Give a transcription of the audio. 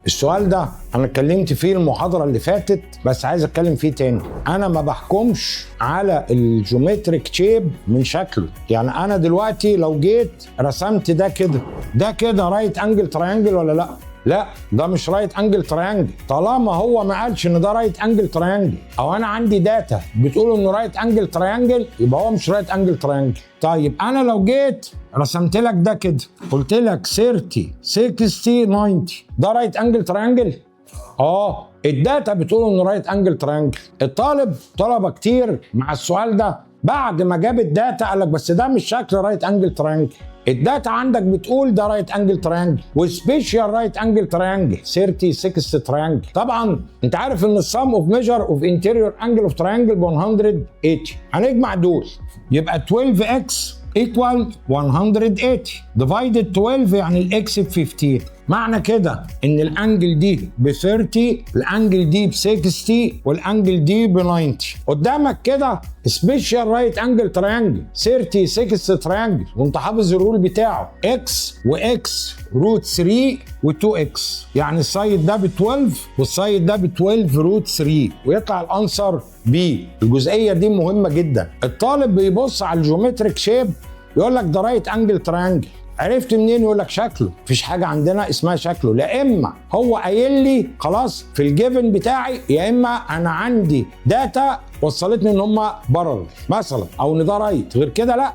السؤال ده انا اتكلمت فيه المحاضره اللي فاتت، بس عايز اتكلم فيه تاني. انا ما بحكمش على الجيومتريك شيب من شكله. يعني انا دلوقتي لو جيت رسمت ده كده رايت انجل تراينجل ولا لا؟ لا، ده مش رايت انجل تراينجل طالما هو ما قالش ان ده رايت انجل تراينجل، او انا عندي داتا بتقول انه رايت انجل تراينجل، يبقى هو مش رايت انجل تراينجل. طيب انا لو جيت رسمت لك ده كده، قلت لك 30 60 90، ده رايت انجل تراينجل؟ الداتا بتقول انه رايت انجل تراينجل. الطالب طلبه كتير مع السؤال ده بعد ما جاب الداتا قال لك بس ده مش شكل رايت انجل تراينجل. الداتا عندك بتقول ده رايت انجل تراينجل وسبيشال رايت انجل تراينجل 30 60 تراينجل. طبعا انت عارف ان السم اوف ميجر اوف انتيريور انجل اوف تراينجل ب 180. هنجمع دول يبقى 12x equal 180 divided 12 يعني الاكس ب 15. معنى كده ان الانجل دي ب 30، الانجل دي ب 60، والانجل دي ب 90. قدامك كده سبيشال رايت انجل تراينجل 30 60 تراينجل، وانت حافظ الرول بتاعه اكس واكس روت 3 و2x، يعني السايد ده ب 12 والسايد ده ب 12 روت 3، ويطلع الانسر بي. الجزئيه دي مهمه جدا. الطالب بيبص على الجيومتريك شيب يقول لك ده رايت انجل تراينجل. عرفت منين؟ يقول لك شكله. مفيش حاجه عندنا اسمها شكله، لا اما هو قايل لي خلاص في الجيفن بتاعي، يا اما انا عندي داتا وصلتني ان هم بارل مثلا، او ان ده رايت، غير كده لا.